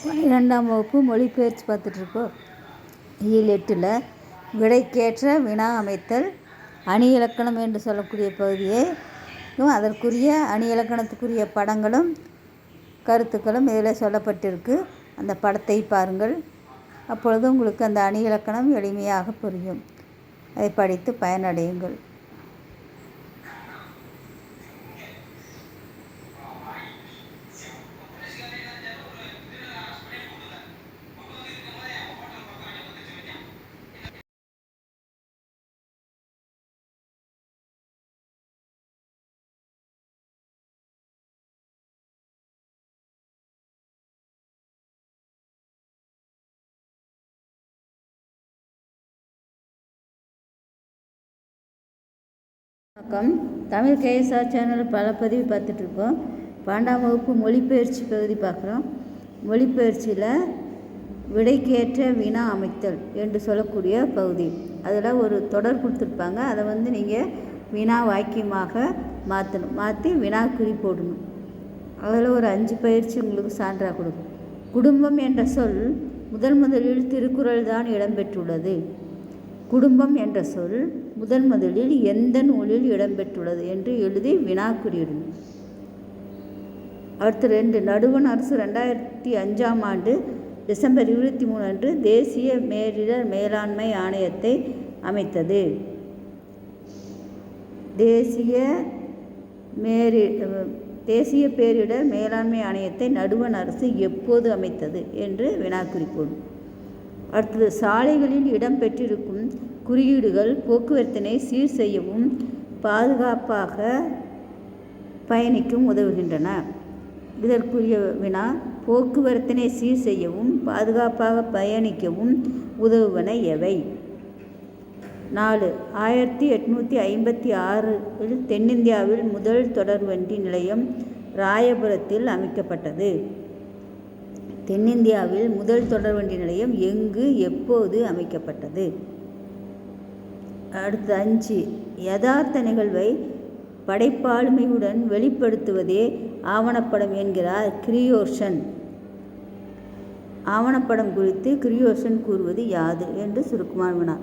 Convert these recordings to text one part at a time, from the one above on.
12ஆம் வகுப்பு மொழிபெயர்ச்சி பார்த்துட்ருக்கோம். இயல் 8ல் விடைக்கேற்ற வினா அமைத்தல் அணி இலக்கணம் என்று சொல்லக்கூடிய பகுதியை அதற்குரிய அணி இலக்கணத்துக்குரிய படங்களும் கருத்துக்களும் இதில் சொல்லப்பட்டிருக்கு. அந்த படத்தை பாருங்கள். அப்பொழுது உங்களுக்கு அந்த அணி இலக்கணம் எளிமையாக புரியும். அதை படித்து பயனடையுங்கள். வணக்கம். தமிழ் கேஎஸ்ஆர் சேனலில் பல பதிவு பார்த்துட்ருக்கோம். 12ஆம் வகுப்பு மொழிபெயர்ச்சி பகுதி பார்க்குறோம். மொழிபெயர்ச்சியில் விடைக்கேற்ற வினா அமைத்தல் என்று சொல்லக்கூடிய பகுதி. அதில் ஒரு தொடர் கொடுத்துருப்பாங்க. அதை நீங்கள் வினா வாக்கியமாக மாற்றி வினாக்குறி போடணும். அதில் ஒரு 5 பயிற்சி உங்களுக்கு சான்றாக கொடுக்கும். குடும்பம் என்ற சொல் முதலில் திருக்குறள் தான் இடம்பெற்றுள்ளது. குடும்பம் என்ற சொல் முதலில் எந்த நூலில் இடம்பெற்றுள்ளது என்று எழுதி வினாக்குறியிடணும். அடுத்து 2, நடுவண் அரசு 2005ஆம் ஆண்டு டிசம்பர் 23 அன்று தேசிய பேரிடர் மேலாண்மை ஆணையத்தை அமைத்தது. தேசிய பேரிடர் மேலாண்மை ஆணையத்தை நடுவண் அரசு எப்போது அமைத்தது என்று வினாக்குறி போடும். அடுத்தது, சாலைகளில் இடம்பெற்றிருக்கும் குறியீடுகள் போக்குவரத்தினை சீர் செய்யவும் பாதுகாப்பாக பயணிக்கும் உதவுகின்றன. இதற்குரிய வினா, போக்குவரத்தினை சீர் செய்யவும் பாதுகாப்பாக பயணிக்கவும் உதவுவன எவை? 4, 1856இல் தென்னிந்தியாவில் முதல் தொடர்வண்டி நிலையம் ராயபுரத்தில் அமைக்கப்பட்டது. தென்னிந்தியாவில் முதல் தொடர்வண்டி நிலையம் எங்கு எப்போது அமைக்கப்பட்டது? அடுத்து 5, யதார்த்த நிகழ்வை படைப்பாளுமையுடன் வெளிப்படுத்துவதே ஆவணப்படம் என்கிறார் கிரியோர்சன். ஆவணப்படம் குறித்து கிரியோர்சன் கூறுவது யாது என்று சுருக்கமான வினா.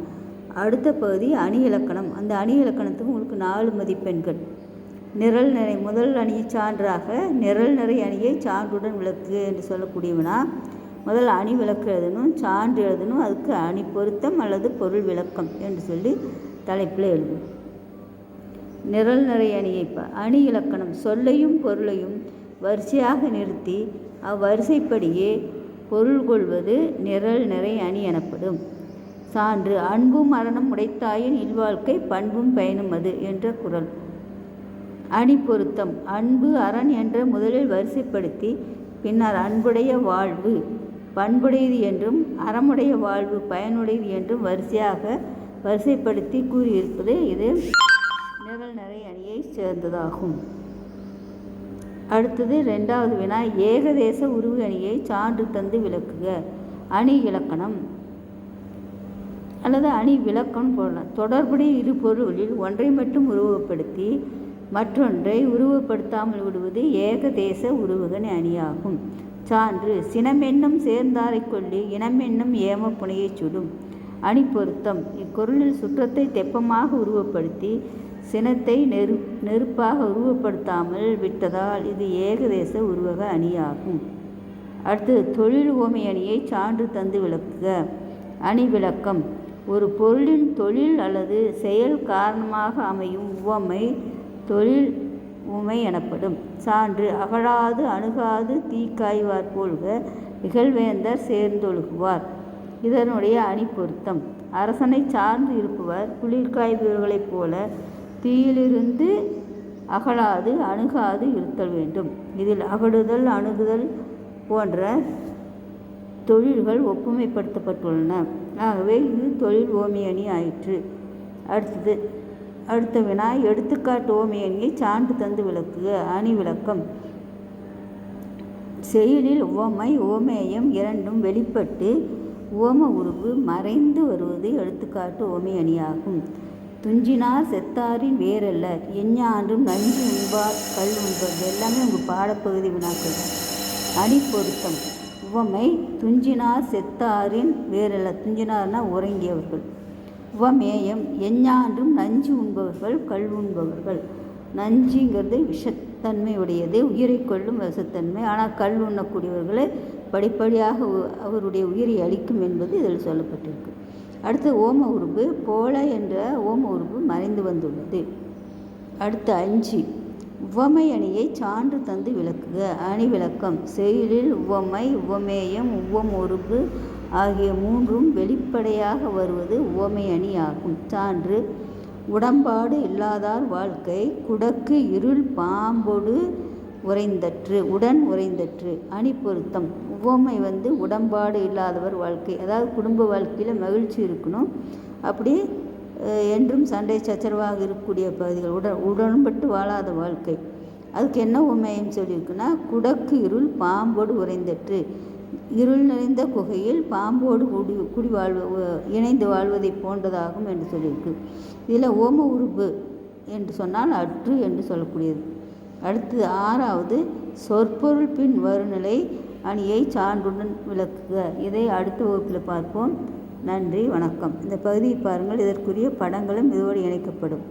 அடுத்த பகுதி அணி இலக்கணம். அந்த அணி இலக்கணத்துக்கு உங்களுக்கு 4 மதிப்பெண்கள். நிரல் நிறை முதல் அணியை சான்றாக நிரல் நிறை அணியை சான்றுடன் விளக்கு என்று சொல்லக்கூடிய வினா. முதல் அணி விளக்கு எழுதணும், சான்று எழுதணும், அதுக்கு அணி பொருத்தம் அல்லது பொருள் விளக்கம் என்று சொல்லி தலைப்பில் எழுதணும். நிரல் நிறை அணியை அணி இலக்கணம் சொல்லையும் பொருளையும் வரிசையாக நிறுத்தி அவ்வரிசைப்படியே பொருள் கொள்வது நிரல் நிறை அணி எனப்படும். சான்று, அன்பும் மரணம் உடைத்தாயின் இல்வாழ்க்கை பண்பும் பயனும் அது என்ற குறள். அணி பொருத்தம், அன்பு அரண் என்ற முதலில் வரிசைப்படுத்தி பின்னர் அன்புடைய வாழ்வு பண்புடையது என்றும் அறமுடைய வாழ்வு பயனுடையது என்றும் வரிசைப்படுத்தி கூறியிருப்பது இது நிரல் நிறை அணியை சேர்ந்ததாகும். அடுத்தது 2வது வினா, ஏகதேச உருவு அணியை சான்று தந்து விளக்குக. அணி இலக்கணம் அல்லது அணி விளக்கம் போடலாம். தொடர்புடைய இரு பொருள்களில் ஒன்றை மட்டும் உருவப்படுத்தி மற்றொன்றை உருவப்படுத்தாமல் விடுவது ஏகதேச உருவகன் அணியாகும். சான்று, சினமென்னும் சேர்ந்தாரை கொள்ளி இனமென்னும் ஏம புனையை சுடும். அணி பொருத்தம், இக்குறளில் சுற்றத்தை தெப்பமாக உருவப்படுத்தி சினத்தை நெருப்பாக உருவப்படுத்தாமல் விட்டதால் இது ஏகதேச உருவக அணியாகும். அடுத்தது, தொழில் உவமை அணியை சான்று தந்து விளக்குக. அணி விளக்கம், ஒரு பொருளின் தொழில் அல்லது செயல் காரணமாக அமையும் உவமை தொழில் உவமை எனப்படும். சான்று, அகழாது அணுகாது தீக்காய்வார் போல்க இகழ்வேந்தர் சேர்ந்தொழுகுவார். இதனுடைய அணி பொருத்தம், அரசனை சார்ந்து இருப்பவர் குளிர்காய்பவர்களைப் போல தீயிலிருந்து அகழாது அணுகாது இருத்தல் வேண்டும். இதில் அகடுதல் அணுகுதல் போன்ற தொழில்கள் ஒப்புமைப்படுத்தப்பட்டுள்ளன. ஆகவே இது தொழில் ஓமை அணி ஆயிற்று. அடுத்த வினா, எடுத்துக்காட்டு ஓமை அணியை சான்று தந்து விளக்குக. அணி விளக்கம், செயலில் உவமை ஓமேயம் இரண்டும் வெளிப்பட்டு உவம உருவு மறைந்து வருவது எடுத்துக்காட்டு ஓமை அணியாகும். துஞ்சினார் செத்தாரின் வேறல்ல எஞ்ஞான்றும் நஞ்சு உண்பார் கல் உண்பது எல்லாமே உங்கள் பாடப்பகுதி வினாக்கள். அணி பொருத்தம், உவமை துஞ்சினார் செத்தாரின் வேறல்ல. துஞ்சினார்னா உறங்கியவர்கள். உவமேயம் எஞ்ஞான்றும் நஞ்சு உண்பவர்கள் கள் உண்பவர்கள். நஞ்சுங்கிறது விஷத்தன்மை உடையது, உயிரை கொள்ளும் விஷத்தன்மை. ஆனால் கல் உண்ணக்கூடியவர்களை படிப்படியாக அவருடைய உயிரை அளிக்கும் என்பது இதில் சொல்லப்பட்டிருக்கு. அடுத்து ஓம உருபு போல என்ற ஓம உருபு மறைந்து வந்துள்ளது. அடுத்து 5 உவமை அணியை சான்று தந்து விளக்குக. அணி விளக்கம் செயலில் உவமை உவமேயம் உவம் உருபு ஆகிய மூன்றும் வெளிப்படையாக வருவது உவமை அணி ஆகும். சான்று உடம்பாடு இல்லாதார் வாழ்க்கை குடக்கு இருள் பாம்பொடு உறைந்தற்று உடன் உறைந்தற்று. அணி பொருத்தம் உவமை உடம்பாடு இல்லாதவர் வாழ்க்கை, அதாவது குடும்ப வாழ்க்கையில் மகிழ்ச்சி இருக்கணும், அப்படி என்றும் சண்டை சச்சரவாக இருக்கக்கூடிய பகுதிகள் உடன்பட்டு வாழாத வாழ்க்கை. அதுக்கு என்ன உவமையும் சொல்லியிருக்குன்னா குடக்கு இருள் பாம்போடு உறைந்தற்று. இருள் நிறைந்த குகையில் பாம்போடு குடி இணைந்து வாழ்வதை போன்றதாகும் என்று சொல்லியிருக்கு. இதில் ஓம உருபு என்று சொன்னால் அற்று என்று சொல்லக்கூடியது. அடுத்தது 6வது சொற்பொருள் பின் வருநிலை அணியை சான்றுடன் விளக்குக. இதை அடுத்த வகுப்பில் பார்ப்போம். நன்றி, வணக்கம். இந்த பகுதியை பாருங்கள். இதற்குரிய படங்களும் இதோடு இணைக்கப்படும்.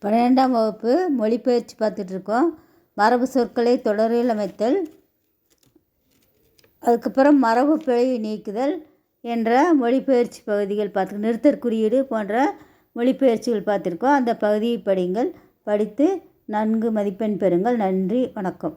பன்னிரெண்டாம் வகுப்பு மொழிபெயர்ச்சி பார்த்துட்ருக்கோம். மரபு சொற்களை தொடரில் அமைத்தல், அதுக்கப்புறம் மரபு பிழை நீக்குதல் என்ற மொழிபெயர்ச்சி பகுதிகள் பார்த்து நிறுத்தற்குறியீடு போன்ற மொழிபெயர்ச்சிகள் பார்த்துருக்கோம். அந்த பகுதியை படிங்கள். படித்து நன்கு மதிப்பெண் பெறுங்கள். நன்றி, வணக்கம்.